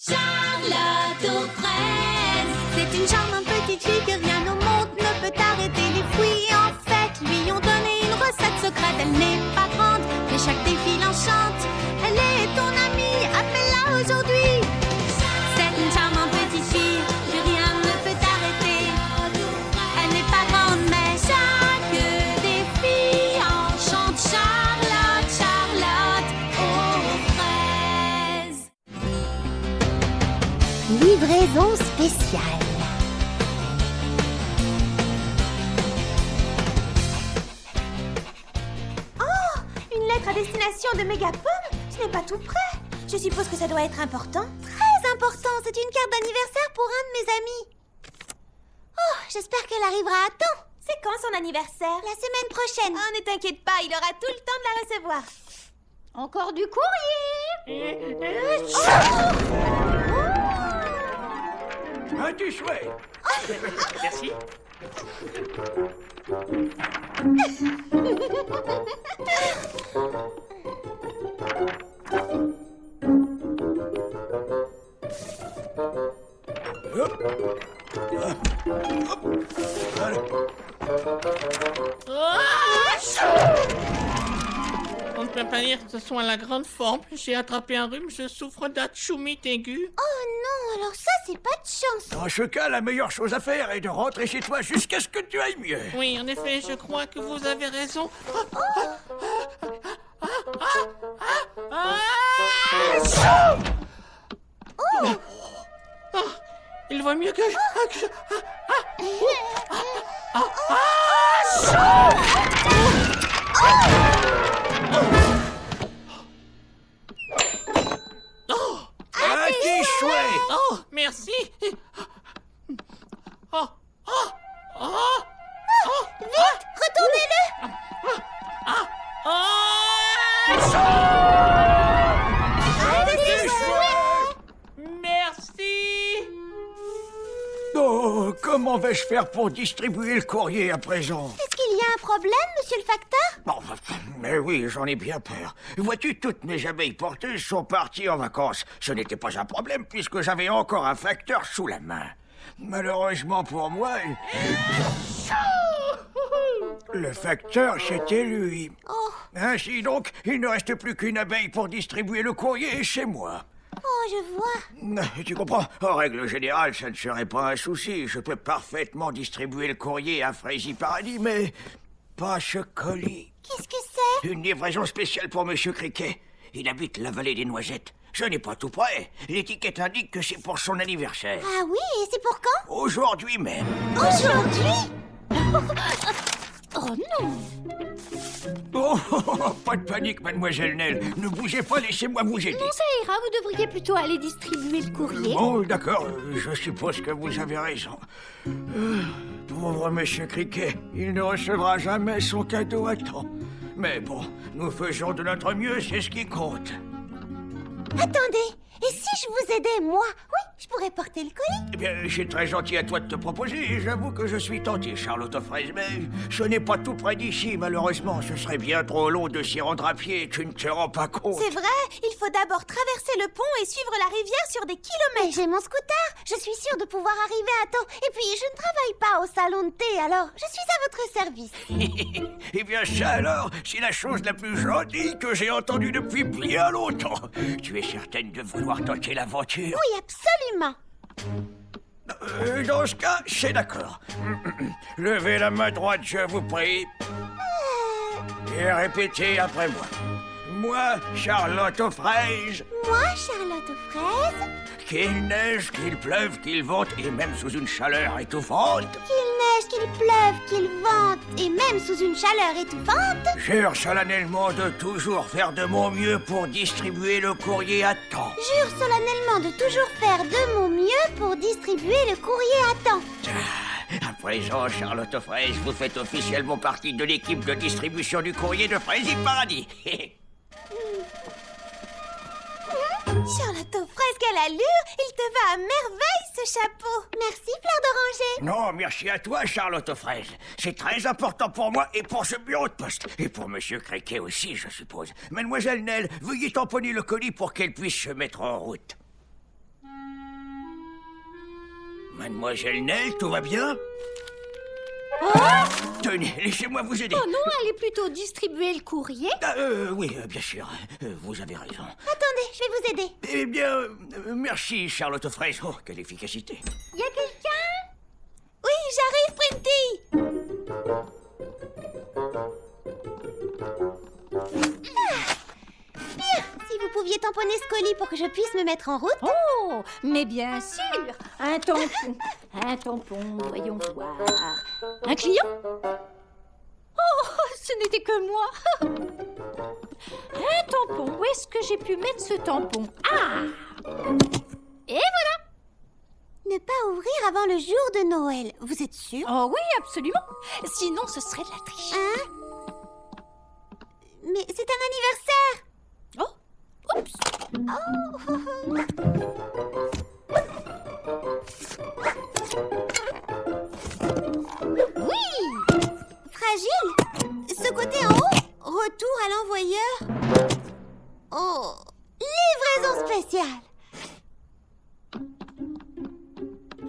Charlotte aux fraises. C'est une charmante petite fille que rien au monde ne peut arrêter. Les fruits en fait lui ont donné une recette secrète. Elle n'est pas grande, mais chaque défi l'enchante. Elle est ton amie, appelle-la aujourd'hui. C'est une charmante petite fille que rien ne peut arrêter. Elle n'est pas grande, mais chaque défi enchante. Charlotte, Charlotte aux fraises. Livraison spéciale. Oh, une lettre à destination de Mégapom. Ce n'est pas tout près. Je suppose que ça doit être important. Très important, c'est une carte d'anniversaire pour un de mes amis. Oh, j'espère qu'elle arrivera à temps. C'est quand son anniversaire? La semaine prochaine. Oh, ne t'inquiète pas, il aura tout le temps de la recevoir. Encore du courrier. Un petit chouette. Merci. Hop. Allez. On ne peut pas dire que ce soit la grande forme. J'ai attrapé un rhume, je souffre d'atchoumite aiguë. Oh non, alors ça, c'est pas de chance. Dans ce cas, la meilleure chose à faire est de rentrer chez toi jusqu'à ce que tu ailles mieux. Oui, en effet, je crois que vous avez raison. Il va mieux que je... Un petit chouette. Oh, merci. Oh, oh, oh, Vite, retournez-le. Petit chouette. merci. Oh, comment vais-je faire pour distribuer le courrier à présent? Est-ce qu'il y a un problème, monsieur le facteur? Bon, mais oui, j'en ai bien peur. Vois-tu, toutes mes abeilles porteuses sont parties en vacances. Ce n'était pas un problème puisque j'avais encore un facteur sous la main. Malheureusement pour moi, le facteur, c'était lui. Oh, Ainsi donc, il ne reste plus qu'une abeille pour distribuer le courrier chez moi. oh, je vois. Tu comprends? En règle générale, ça ne serait pas un souci. Je peux parfaitement distribuer le courrier à Frazy Paradis, mais pas ce colis. Qu'est-ce que c'est? Une livraison spéciale pour Monsieur Criquet. Il habite la vallée des Noisettes. Ce n'est pas tout près. L'étiquette indique que c'est pour son anniversaire. Ah oui, et c'est pour quand? Aujourd'hui même. Aujourd'hui? Oh non! Oh, pas de panique, mademoiselle Nell. Ne bougez pas, laissez-moi vous aider. Non, ça ira, vous devriez plutôt aller distribuer le courrier. Bon, d'accord, je suppose que vous avez raison. Pauvre Monsieur Criquet, il ne recevra jamais son cadeau à temps. Mais bon, nous faisons de notre mieux, c'est ce qui compte. Attendez, et si je vous aidais, moi? Oui, je pourrais porter le colis. Eh bien, c'est très gentil à toi de te proposer, et j'avoue que je suis tenté, Charlotte aux fraises, mais ce n'est pas tout près d'ici, malheureusement. Ce serait bien trop long de s'y rendre à pied, tu ne te rends pas compte. C'est vrai, il faut d'abord traverser le pont et suivre la rivière sur des kilomètres. Mais j'ai mon scooter, je suis sûre de pouvoir arriver à temps. Et puis, je ne travaille pas au salon de thé, alors je suis à votre service. Eh bien, ça alors, c'est la chose la plus gentille que j'ai entendue depuis bien longtemps. Tu es certaine de vouloir tenter l'aventure? Oui, absolument. Dans ce cas, c'est d'accord. Levez la main droite, je vous prie. Et répétez après moi. Moi, Charlotte aux fraises, Moi, Charlotte aux fraises, qu'il neige, qu'il pleuve, qu'il vente, et même sous une chaleur étouffante, qu'il neige, qu'il pleuve, qu'il vente, et même sous une chaleur étouffante, jure solennellement de toujours faire de mon mieux pour distribuer le courrier à temps. jure solennellement de toujours faire de mon mieux pour distribuer le courrier à temps. À présent, Charlotte aux fraises, vous faites officiellement partie de l'équipe de distribution du courrier de Frazy Paradis. Charlotte aux fraises, quelle allure! Il te va à merveille, ce chapeau! Merci, Fleur d'Oranger! Non, merci à toi, Charlotte aux fraises. C'est très important pour moi et pour ce bureau de poste. Et pour Monsieur Criquet aussi, je suppose. Mademoiselle Nell, veuillez tamponner le colis pour qu'elle puisse se mettre en route. Mademoiselle Nell, tout va bien? Tenez, laissez-moi vous aider. Oh non, allez plutôt distribuer le courrier. Oui, bien sûr. Vous avez raison. Attendez, je vais vous aider. Eh bien, merci, Charlotte aux fraises. Oh, quelle efficacité. Y a quelqu'un? Oui, j'arrive, Printy. Bien, si vous pouviez tamponner ce colis pour que je puisse me mettre en route. Oh, mais bien sûr. Un tampon. Un tampon, voyons voir. Un client? Oh, ce n'était que moi. Un tampon. Où est-ce que j'ai pu mettre ce tampon? Ah! Et voilà. Ne pas ouvrir avant le jour de Noël. Vous êtes sûr? Oh oui, absolument. Sinon, ce serait de la triche. Hein? Mais c'est un anniversaire. Oh, oups. Oui! Fragile? Ce côté en haut? Retour à l'envoyeur? Oh! Livraison spéciale!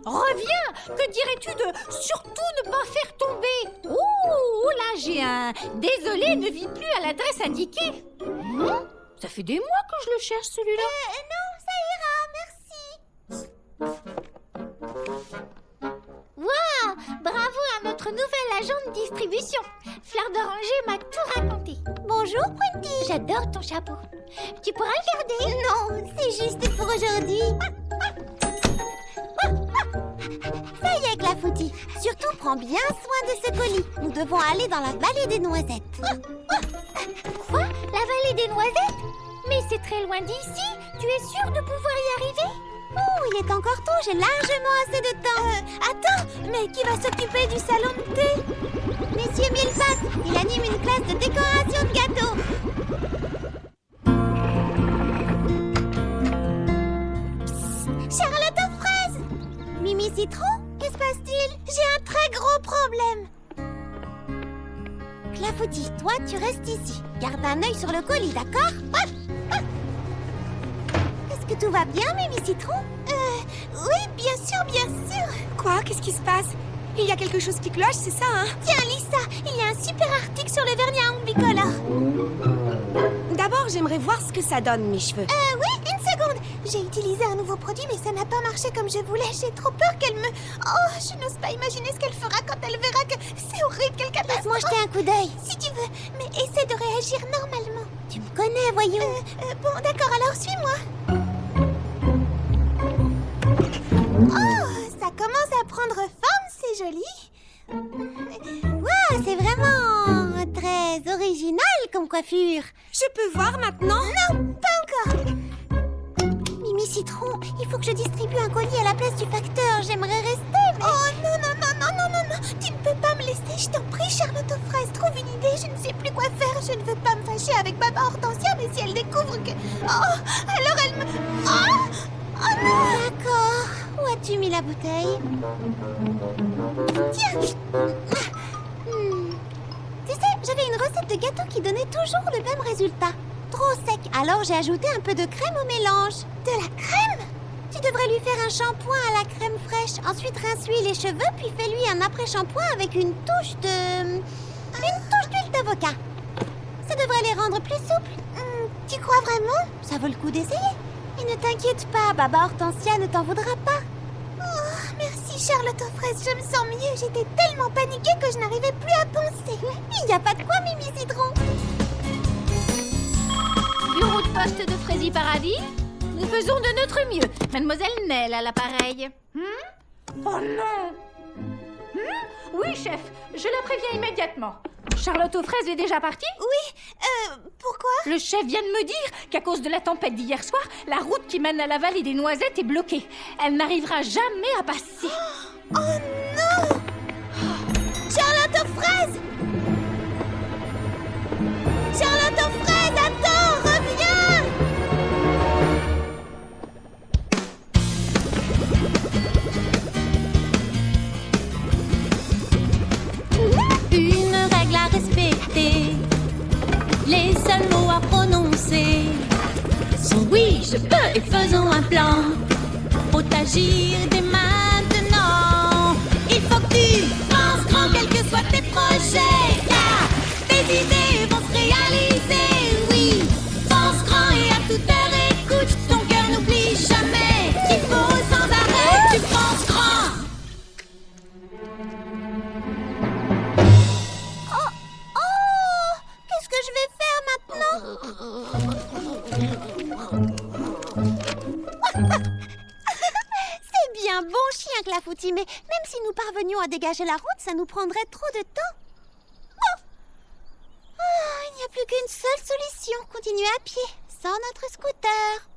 Reviens. Que dirais-tu de surtout ne pas faire tomber? Oh, là j'ai un... Désolé, ne vit plus à l'adresse indiquée. Ça fait des mois que je le cherche, celui-là. Non, ça ira, merci. Waouh! Bravo à notre nouvel agent de distribution. Fleur d'Oranger m'a tout raconté. Bonjour, Printy. J'adore ton chapeau. Tu pourras le garder? Non, c'est juste pour aujourd'hui. Ça y est, Clafoutis. Surtout, prends bien soin de ce colis. Nous devons aller dans la vallée des noisettes. Quoi? La vallée des noisettes? Mais c'est très loin d'ici. Tu es sûre de pouvoir y arriver? Oh, il est encore tôt. J'ai largement assez de temps. Attends, mais qui va s'occuper du salon de thé? Monsieur Millepattes, il anime une classe de décoration de gâteaux. Charlotte aux fraises! Mimi Citron, que se passe-t-il? J'ai un très gros problème. Clafoutis, toi, tu restes ici. Garde un œil sur le colis, d'accord? Est-ce que tout va bien, Mimi Citron? Oui, bien sûr, bien sûr. Quoi? Qu'est-ce qui se passe? Il y a quelque chose qui cloche, c'est ça, hein? Tiens, Lisa, il y a un super article sur le vernis à ongles bicolores. D'abord, j'aimerais voir ce que ça donne, mes cheveux. Oui, une seconde. J'ai utilisé un nouveau produit, mais ça n'a pas marché comme je voulais. J'ai trop peur qu'elle me... Oh, je n'ose pas imaginer ce qu'elle fera quand elle verra que c'est horrible, quelle catastrophe. Laisse-moi jeter un coup d'œil. Si tu veux, mais essaie de réagir normalement. Tu me connais, voyons. Bon, d'accord, alors suis-moi. Oh, ça commence à prendre forme, c'est joli. Waouh, c'est vraiment très original comme coiffure. Je peux voir maintenant? Non, pas encore. Mimi Citron, il faut que je distribue un colis à la place du facteur. J'aimerais rester, mais... Oh non, non, non, non, non, non, non. Tu ne peux pas me laisser, je t'en prie, Charlotte aux fraises. Trouve une idée, je ne sais plus quoi faire. Je ne veux pas me fâcher avec Baba Hortensia, mais si elle découvre que... Oh, alors elle me... Oh, oh non. D'accord. Où as-tu mis la bouteille? Tiens. Tu sais, j'avais une recette de gâteau qui donnait toujours le même résultat. Trop sec, alors j'ai ajouté un peu de crème au mélange. De la crème? Tu devrais lui faire un shampoing à la crème fraîche. Ensuite, rince-lui les cheveux, puis fais-lui un après-shampoing avec une touche de... Une touche d'huile d'avocat. Ça devrait les rendre plus souples. Tu crois vraiment? Ça vaut le coup d'essayer. Et ne t'inquiète pas, Baba Hortensia ne t'en voudra pas. Oh, merci Charlotte aux fraises, je me sens mieux. J'étais tellement paniquée que je n'arrivais plus à penser. Il n'y a pas de quoi, Mimi Citron. Bureau de poste de Frézy Paradis. Nous faisons de notre mieux. Mademoiselle Nell à l'appareil. Oh non. Oui, chef. Je la préviens immédiatement. Charlotte aux fraises est déjà partie? Oui, pourquoi? Le chef vient de me dire qu'à cause de la tempête d'hier soir, la route qui mène à la vallée des noisettes est bloquée. Elle n'arrivera jamais à passer. Oh non! Charlotte aux fraises! Charlotte aux fraises, attends, reviens! Une règle à respecter, les seuls mots à prononcer sont oui, je peux et faisons un plan. Faut agir dès maintenant. projets, car tes idées vont se réaliser, oui. Pense grand et à toute heure écoute, ton cœur n'oublie jamais qu'il faut sans arrêt, tu penses grand. Oh, qu'est-ce que je vais faire maintenant? C'est bien bon chien, Clafoutis, mais même si nous parvenions à dégager la route, ça nous prendrait trop de temps. Oh. Il n'y a plus qu'une seule solution, continuer à pied, sans notre scooter.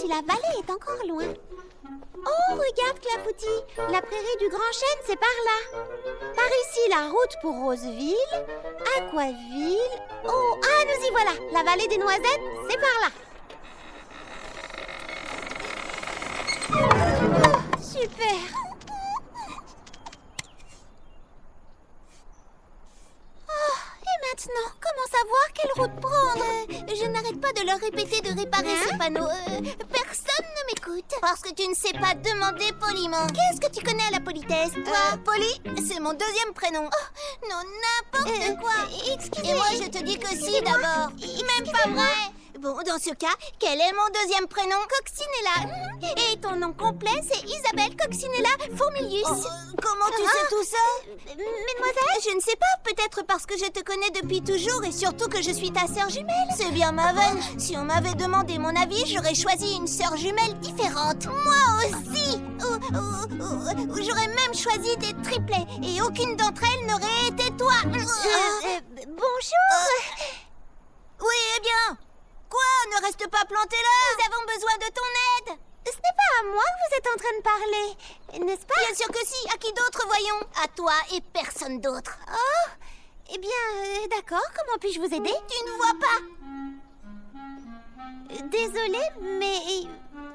La vallée est encore loin. Oh, regarde, Clafoutis. La prairie du Grand Chêne, c'est par là. Par ici, la route pour Roseville, Aquaville. Oh, ah, nous y voilà. La vallée des Noisettes, c'est par là. Oh, super. Maintenant, comment savoir quelle route prendre? Je n'arrête pas de leur répéter de réparer ces panneaux. Personne ne m'écoute. Parce que tu ne sais pas demander poliment. Qu'est-ce que tu connais à la politesse, toi? Polly, c'est mon deuxième prénom. Oh, non, n'importe quoi. Excusez-moi. Et moi, je te dis que si, d'abord. Même pas vrai. Bon, dans ce cas, quel est mon deuxième prénom? Coccinella. Et ton nom complet, c'est Isabelle Coccinella Fourmilius. Comment tu sais tout ça? Mademoiselle? Je ne sais pas, peut-être parce que je te connais depuis toujours et surtout que je suis ta sœur jumelle. C'est bien ma veine. Si on m'avait demandé mon avis, j'aurais choisi une sœur jumelle différente. Moi aussi. J'aurais même choisi des triplets et aucune d'entre elles n'aurait été toi. Bonjour. Oui, eh bien. Quoi? Ne reste pas planté là. Nous avons besoin de ton aide. Ce n'est pas à moi que vous êtes en train de parler, n'est-ce pas? Bien sûr que si. À qui d'autre, voyons? À toi et personne d'autre. Oh, eh bien, d'accord. Comment puis-je vous aider? Tu ne vois pas. Désolée, mais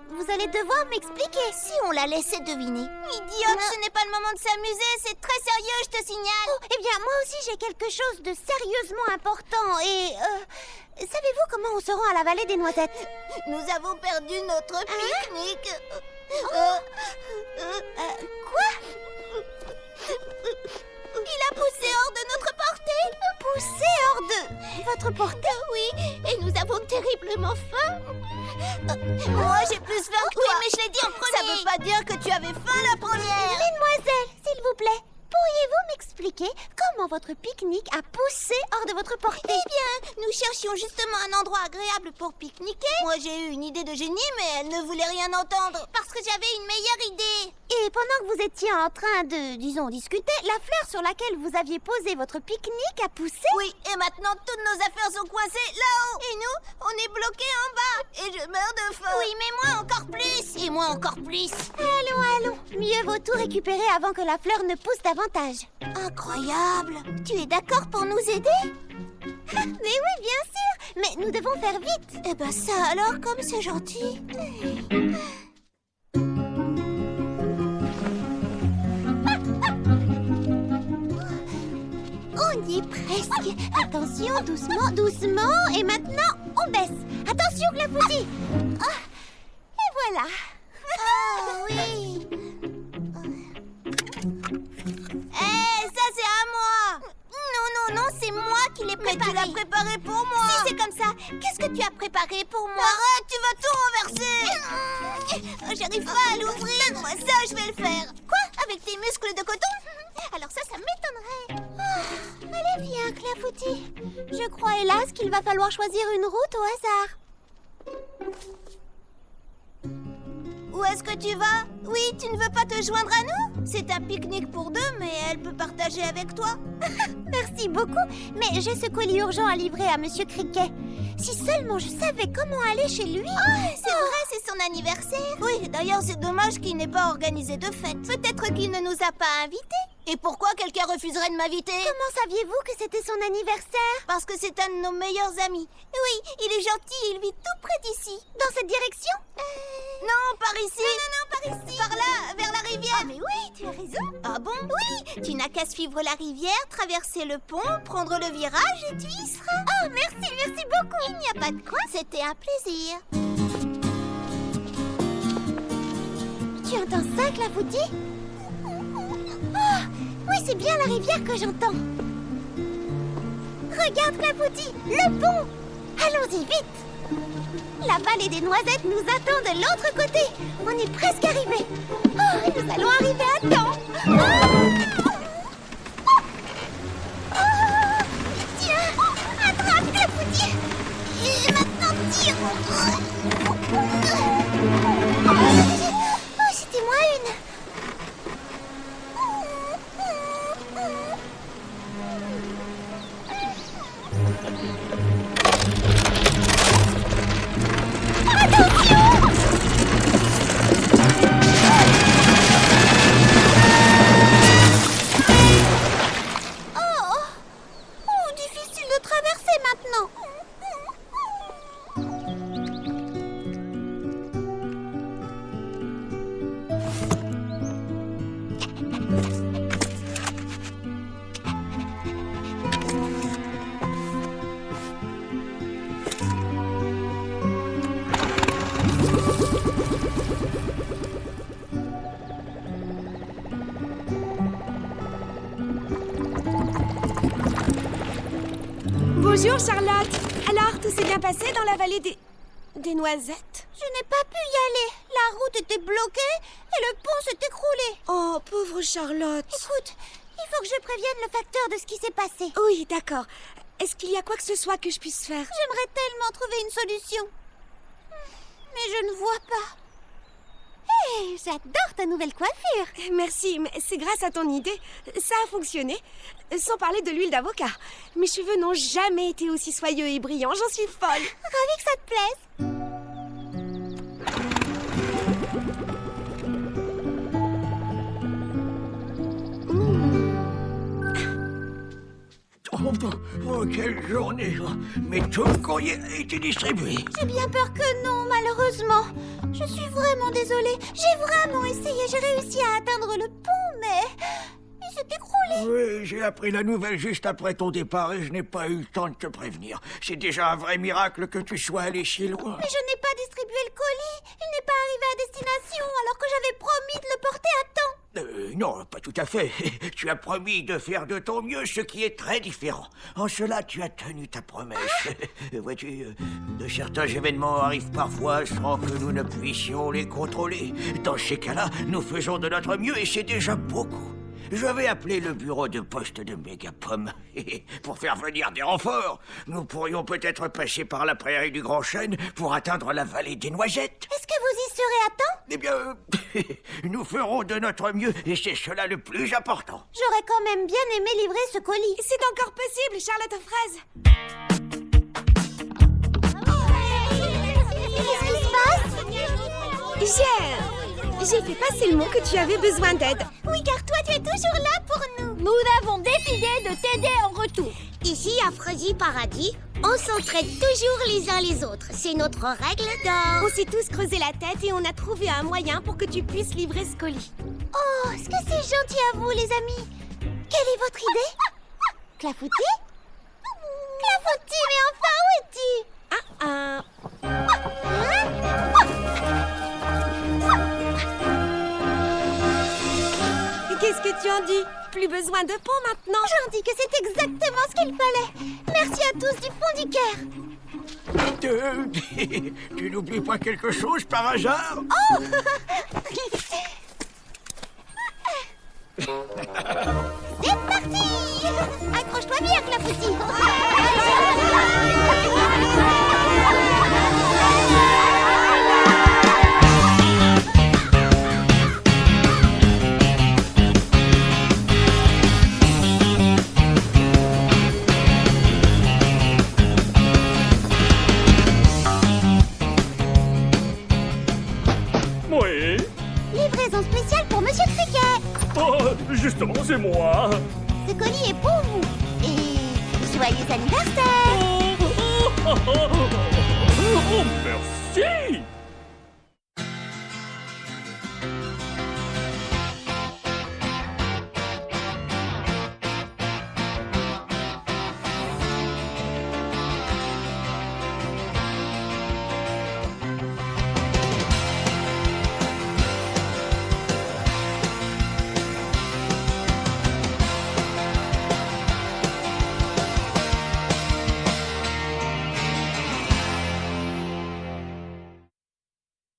vous allez devoir m'expliquer. Si on la laissait deviner. Idiote, ce n'est pas le moment de s'amuser. C'est très sérieux, je te signale. Oh, eh bien, moi aussi, j'ai quelque chose de sérieusement important et... savez-vous comment on se rend à la vallée des Noisettes? Nous avons perdu notre pique-nique. Quoi? Il a poussé hors de notre portée. Poussé hors de votre portée? Oui, et nous avons terriblement faim. Moi, j'ai plus faim que toi. Oui, mais je l'ai dit en premier. Ça veut pas dire que tu avais faim la première. Mesdemoiselles, s'il vous plaît. Pourriez-vous m'expliquer comment votre pique-nique a poussé hors de votre portée? Eh bien, nous cherchions justement un endroit agréable pour pique-niquer. Moi, j'ai eu une idée de génie, mais elle ne voulait rien entendre. Parce que j'avais une meilleure idée. Et pendant que vous étiez en train de, disons, discuter, la fleur sur laquelle vous aviez posé votre pique-nique a poussé? Oui, et maintenant toutes nos affaires sont coincées là-haut. Et nous, on est bloqués en bas. Et je meurs de faim. Oui, mais moi encore plus. Et moi encore plus. Allons, allons. Mieux vaut tout récupérer avant que la fleur ne pousse davantage. Incroyable. Tu es d'accord pour nous aider? Mais oui, bien sûr. Mais nous devons faire vite. Eh ben ça alors, comme c'est gentil. On y est presque. Attention, doucement, doucement. Et maintenant, on baisse. Attention, Clafoutis. Et voilà. Oh oui. Ça c'est à moi. Non, c'est moi qui l'ai préparé. Mais tu l'as préparé pour moi. Si c'est comme ça, qu'est-ce que tu as préparé pour moi? Arrête, tu vas tout renverser. J'arrive pas à l'ouvrir. Moi ça, je vais le faire. Quoi? Avec tes muscles de coton? Alors ça m'étonnerait. Allez, viens, Clafoutis. Je crois hélas qu'il va falloir choisir une route au hasard. Où est-ce que tu vas? Oui, tu ne veux pas te joindre à nous? C'est un pique-nique pour deux, mais elle peut partager avec toi. Merci beaucoup, mais j'ai ce colis urgent à livrer à Monsieur Criquet. Si seulement je savais comment aller chez lui. C'est vrai, c'est son anniversaire. Oui, d'ailleurs, c'est dommage qu'il n'ait pas organisé de fête. Peut-être qu'il ne nous a pas invités. Et pourquoi quelqu'un refuserait de m'inviter? Comment saviez-vous que c'était son anniversaire? Parce que c'est un de nos meilleurs amis. Oui, il est gentil, il vit tout près d'ici. Dans cette direction? Non, par ici. Non, par ici. Par là, vers la rivière. Ah, mais oui, tu as raison. Ah bon? Oui, tu n'as qu'à suivre la rivière, traverser le pont, prendre le virage et tu y seras. Oh, merci beaucoup. Il n'y a pas de quoi, c'était un plaisir. Tu entends ça, Clafoutis? Oh, oui, c'est bien la rivière que j'entends. Regarde, Clafoutis, le pont. Allons-y vite. La vallée des noisettes nous attend de l'autre côté. On est presque arrivés. Oh, nous allons arriver à temps. Tiens, attrape, Clafoutis. Et maintenant, tire. Oh, c'était moi une. Difficile de traverser maintenant. Bonjour Charlotte. Alors, tout s'est bien passé dans la vallée des noisettes? Je n'ai pas pu y aller. La route était bloquée et le pont s'est écroulé. Oh, pauvre Charlotte. Écoute, il faut que je prévienne le facteur de ce qui s'est passé. Oui, d'accord. Est-ce qu'il y a quoi que ce soit que je puisse faire? J'aimerais tellement trouver une solution. Mais je ne vois pas. Hé, j'adore ta nouvelle coiffure. Merci, mais c'est grâce à ton idée. Ça a fonctionné. Sans parler de l'huile d'avocat. Mes cheveux n'ont jamais été aussi soyeux et brillants. J'en suis folle. Ravie que ça te plaise. Oh, quelle journée! Mais tout le courrier a été distribué. J'ai bien peur que non, malheureusement. Je suis vraiment désolée. J'ai vraiment essayé. J'ai réussi à atteindre le pont, mais il s'est écroulé. Oui, j'ai appris la nouvelle juste après ton départ et je n'ai pas eu le temps de te prévenir. C'est déjà un vrai miracle que tu sois allé si loin. Mais je n'ai pas distribué le colis. Il n'est pas arrivé à destination alors que j'avais promis de le porter à temps. Non, pas tout à fait. Tu as promis de faire de ton mieux, ce qui est très différent. En cela, tu as tenu ta promesse. Vois-tu, de certains événements arrivent parfois sans que nous ne puissions les contrôler. Dans ces cas-là, nous faisons de notre mieux et c'est déjà beaucoup. Je vais appeler le bureau de poste de Mégapom pour faire venir des renforts. Nous pourrions peut-être passer par la prairie du Grand Chêne pour atteindre la vallée des Noisettes. Est-ce que vous y serez à temps? Eh bien, nous ferons de notre mieux et c'est cela le plus important. J'aurais quand même bien aimé livrer ce colis. C'est encore possible, Charlotte aux fraises. Qu'est-ce qui se passe? J'ai fait passer le mot que tu avais besoin d'aide. Oui, car toi, tu es toujours là pour nous. Nous avons décidé de t'aider en retour. Ici, à Freddy Paradis, on s'entraide toujours les uns les autres. C'est notre règle d'or. On s'est tous creusé la tête et on a trouvé un moyen pour que tu puisses livrer ce colis. Oh, est-ce que c'est gentil à vous, les amis? Quelle est votre idée? Clafoutis? Clafoutis, mais enfin, où es-tu? Qu'est-ce que tu en dis? Plus besoin de pont maintenant? J'en dis que c'est exactement ce qu'il fallait. Merci à tous du fond du cœur. Tu n'oublies pas quelque chose par hasard? Oh C'est parti! Accroche-toi bien, Clafoutis. c'est moi. Ce colis est pour vous. Et joyeux anniversaire! Oh, merci.